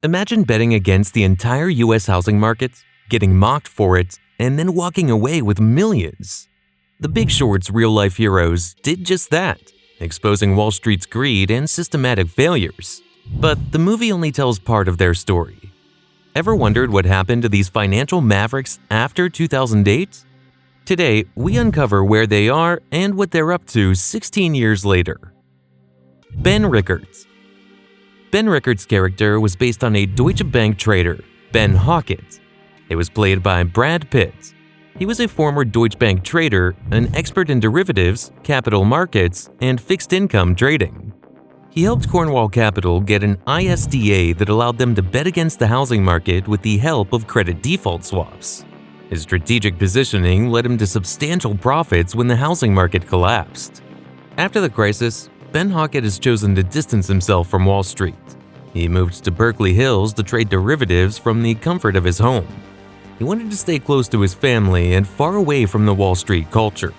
Imagine betting against the entire US housing market, getting mocked for it, and then walking away with millions. The Big Short's real-life heroes did just that, exposing Wall Street's greed and systematic failures. But the movie only tells part of their story. Ever wondered what happened to these financial mavericks after 2008? Today, we uncover where they are and what they're up to 16 years later. Ben Rickards. Ben Rickards' character was based on a Deutsche Bank trader, Ben Hockett. It was played by Brad Pitt. He was a former Deutsche Bank trader, an expert in derivatives, capital markets, and fixed income trading. He helped Cornwall Capital get an ISDA that allowed them to bet against the housing market with the help of credit default swaps. His strategic positioning led him to substantial profits when the housing market collapsed. After the crisis, Ben Hockett has chosen to distance himself from Wall Street. He moved to Berkeley Hills to trade derivatives from the comfort of his home. He wanted to stay close to his family and far away from the Wall Street culture.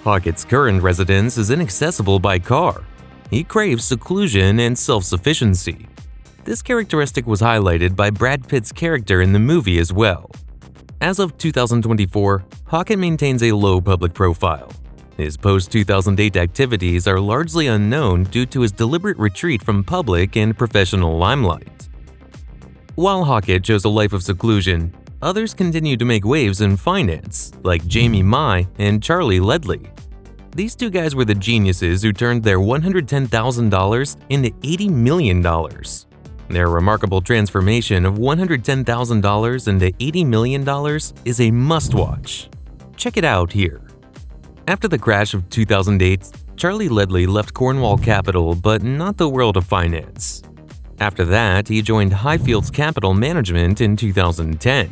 Hockett's current residence is inaccessible by car. He craves seclusion and self-sufficiency. This characteristic was highlighted by Brad Pitt's character in the movie as well. As of 2024, Hockett maintains a low public profile. His post-2008 activities are largely unknown due to his deliberate retreat from public and professional limelight. While Hockett chose a life of seclusion, others continued to make waves in finance, like Jamie Mai and Charlie Ledley. These two guys were the geniuses who turned their $110,000 into $80 million. Their remarkable transformation of $110,000 into $80 million is a must-watch. Check it out here. After the crash of 2008, Charlie Ledley left Cornwall Capital, but not the world of finance. After that, he joined Highfields Capital Management in 2010.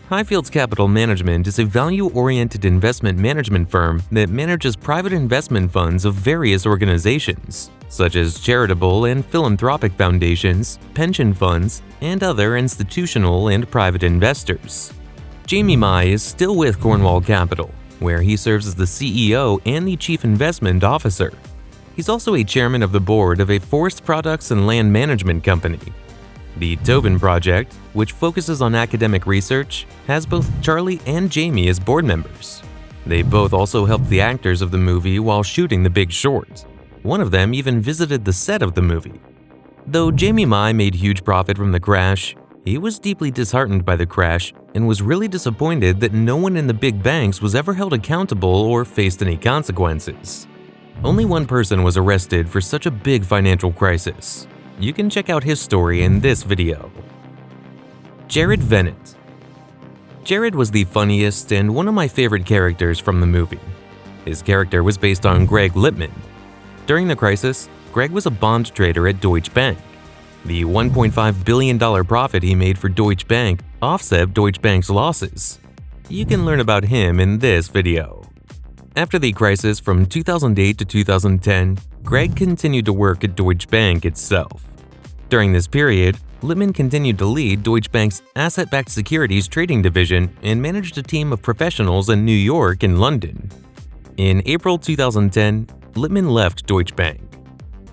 Highfields Capital Management is a value-oriented investment management firm that manages private investment funds of various organizations, such as charitable and philanthropic foundations, pension funds, and other institutional and private investors. Jamie Mai is still with Cornwall Capital, where he serves as the CEO and the Chief Investment Officer. He's also a chairman of the board of a forest products and land management company. The Tobin Project, which focuses on academic research, has both Charlie and Jamie as board members. They both also helped the actors of the movie while shooting The Big Short. One of them even visited the set of the movie. Though Jamie Mai made huge profit from the crash, he was deeply disheartened by the crash and was really disappointed that no one in the big banks was ever held accountable or faced any consequences. Only one person was arrested for such a big financial crisis. You can check out his story in this video. Jared Vennett. Jared was the funniest and one of my favorite characters from the movie. His character was based on Greg Lippmann. During the crisis, Greg was a bond trader at Deutsche Bank. The $1.5 billion profit he made for Deutsche Bank offset Deutsche Bank's losses. You can learn about him in this video. After the crisis from 2008 to 2010, Greg continued to work at Deutsche Bank itself. During this period, Lippmann continued to lead Deutsche Bank's asset-backed securities trading division and managed a team of professionals in New York and London. In April 2010, Lippmann left Deutsche Bank.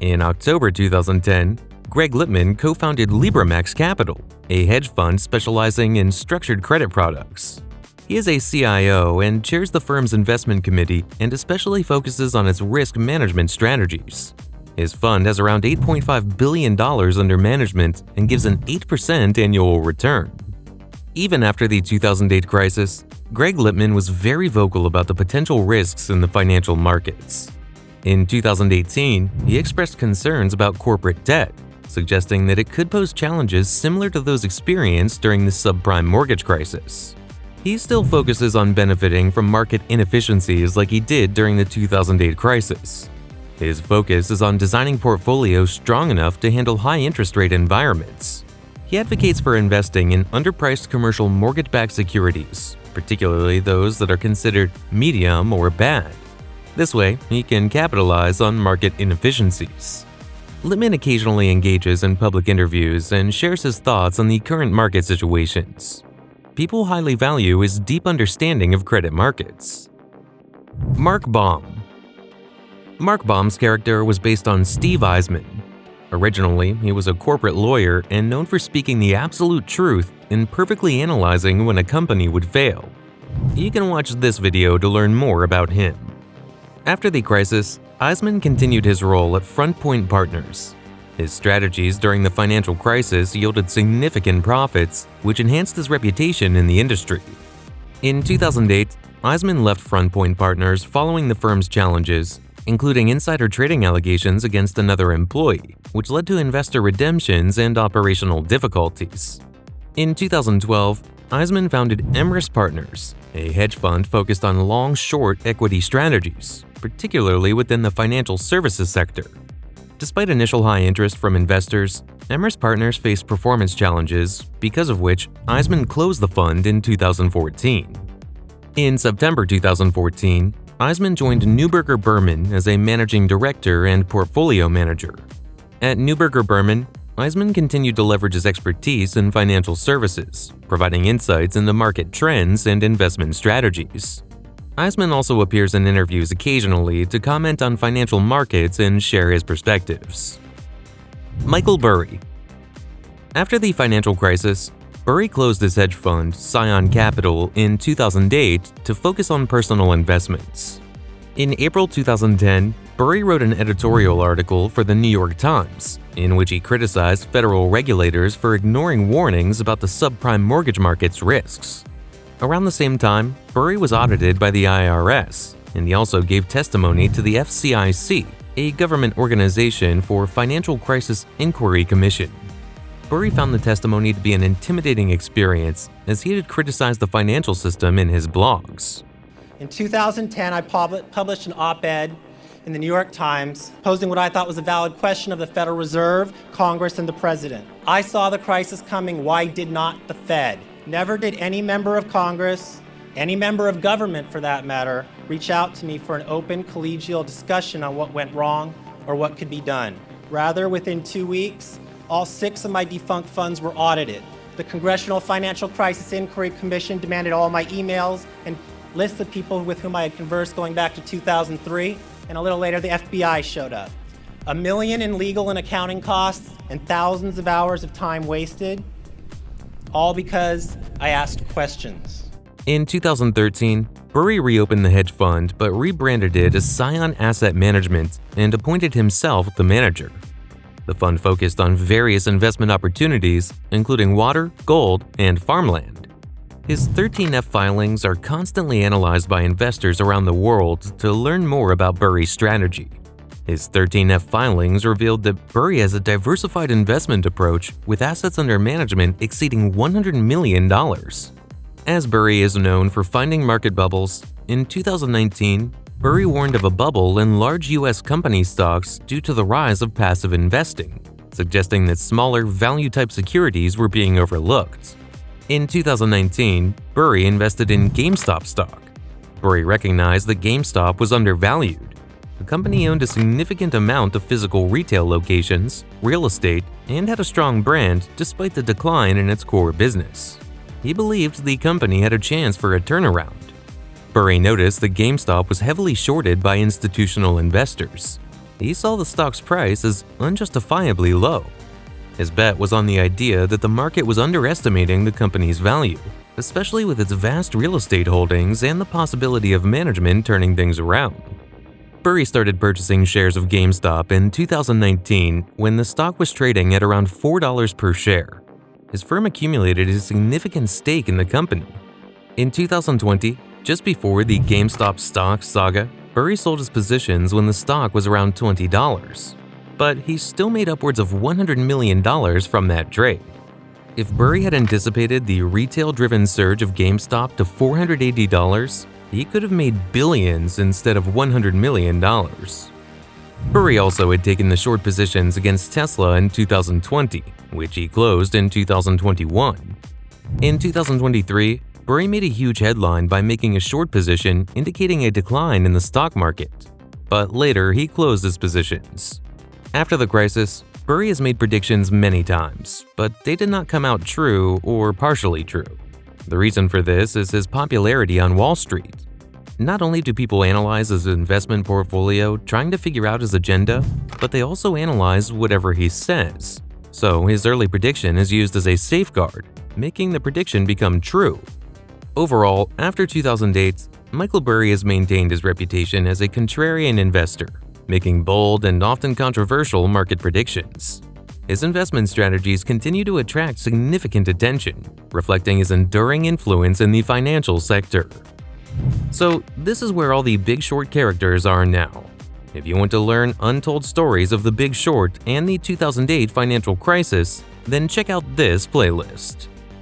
In October 2010, Greg Lippmann co-founded LibraMax Capital, a hedge fund specializing in structured credit products. He is a CIO and chairs the firm's investment committee and especially focuses on its risk management strategies. His fund has around $8.5 billion under management and gives an 8% annual return. Even after the 2008 crisis, Greg Lippmann was very vocal about the potential risks in the financial markets. In 2018, he expressed concerns about corporate debt, suggesting that it could pose challenges similar to those experienced during the subprime mortgage crisis. He still focuses on benefiting from market inefficiencies like he did during the 2008 crisis. His focus is on designing portfolios strong enough to handle high interest rate environments. He advocates for investing in underpriced commercial mortgage-backed securities, particularly those that are considered medium or bad. This way, he can capitalize on market inefficiencies. Lippmann occasionally engages in public interviews and shares his thoughts on the current market situations. People highly value his deep understanding of credit markets. Mark Baum. Mark Baum's character was based on Steve Eisman. Originally, he was a corporate lawyer and known for speaking the absolute truth and perfectly analyzing when a company would fail. You can watch this video to learn more about him. After the crisis, Eisman continued his role at Front Point Partners. His strategies during the financial crisis yielded significant profits, which enhanced his reputation in the industry. In 2008, Eisman left Front Point Partners following the firm's challenges, including insider trading allegations against another employee, which led to investor redemptions and operational difficulties. In 2012, Eisman founded Emrys Partners, a hedge fund focused on long-short equity strategies, particularly within the financial services sector. Despite initial high interest from investors, Emrys Partners faced performance challenges, because of which Eisman closed the fund in 2014. In September 2014, Eisman joined Neuberger Berman as a managing director and portfolio manager. At Neuberger Berman, Eisman continued to leverage his expertise in financial services, providing insights into market trends and investment strategies. Eisman also appears in interviews occasionally to comment on financial markets and share his perspectives. Michael Burry. After the financial crisis, Burry closed his hedge fund, Scion Capital, in 2008 to focus on personal investments. In April 2010, Burry wrote an editorial article for the New York Times, in which he criticized federal regulators for ignoring warnings about the subprime mortgage market's risks. Around the same time, Burry was audited by the IRS, and he also gave testimony to the FCIC, a government organization for Financial Crisis Inquiry Commission. Burry found the testimony to be an intimidating experience, as he had criticized the financial system in his blogs. In 2010, I published an op-ed in the New York Times posing what I thought was a valid question of the Federal Reserve, Congress, and the President. I saw the crisis coming. Why did not the Fed? Never did any member of Congress, any member of government for that matter, reach out to me for an open collegial discussion on what went wrong or what could be done. Rather, within 2 weeks, all 6 of my defunct funds were audited. The Congressional Financial Crisis Inquiry Commission demanded all my emails and lists of people with whom I had conversed going back to 2003, and a little later the FBI showed up. $1 million in legal and accounting costs and thousands of hours of time wasted, all because I asked questions. In 2013, Burry reopened the hedge fund but rebranded it as Scion Asset Management and appointed himself the manager. The fund focused on various investment opportunities, including water, gold, and farmland. His 13F filings are constantly analyzed by investors around the world to learn more about Burry's strategy. His 13F filings revealed that Burry has a diversified investment approach with assets under management exceeding $100 million. As Burry is known for finding market bubbles, in 2019, Burry warned of a bubble in large U.S. company stocks due to the rise of passive investing, suggesting that smaller value-type securities were being overlooked. In 2019, Burry invested in GameStop stock. Burry recognized that GameStop was undervalued. The company owned a significant amount of physical retail locations, real estate, and had a strong brand despite the decline in its core business. He believed the company had a chance for a turnaround. Burry noticed that GameStop was heavily shorted by institutional investors. He saw the stock's price as unjustifiably low. His bet was on the idea that the market was underestimating the company's value, especially with its vast real estate holdings and the possibility of management turning things around. Burry started purchasing shares of GameStop in 2019 when the stock was trading at around $4 per share. His firm accumulated a significant stake in the company. In 2020, just before the GameStop stock saga, Burry sold his positions when the stock was around $20. But he still made upwards of $100 million from that trade. If Burry had anticipated the retail-driven surge of GameStop to $480, he could have made billions instead of $100 million. Burry also had taken the short positions against Tesla in 2020, which he closed in 2021. In 2023, Burry made a huge headline by making a short position indicating a decline in the stock market, but later he closed his positions. After the crisis, Burry has made predictions many times, but they did not come out true or partially true. The reason for this is his popularity on Wall Street. Not only do people analyze his investment portfolio trying to figure out his agenda, but they also analyze whatever he says. So his early prediction is used as a safeguard, making the prediction become true. Overall, after 2008, Michael Burry has maintained his reputation as a contrarian investor, making bold and often controversial market predictions. His investment strategies continue to attract significant attention, reflecting his enduring influence in the financial sector. So, this is where all the Big Short characters are now. If you want to learn untold stories of the Big Short and the 2008 financial crisis, then check out this playlist.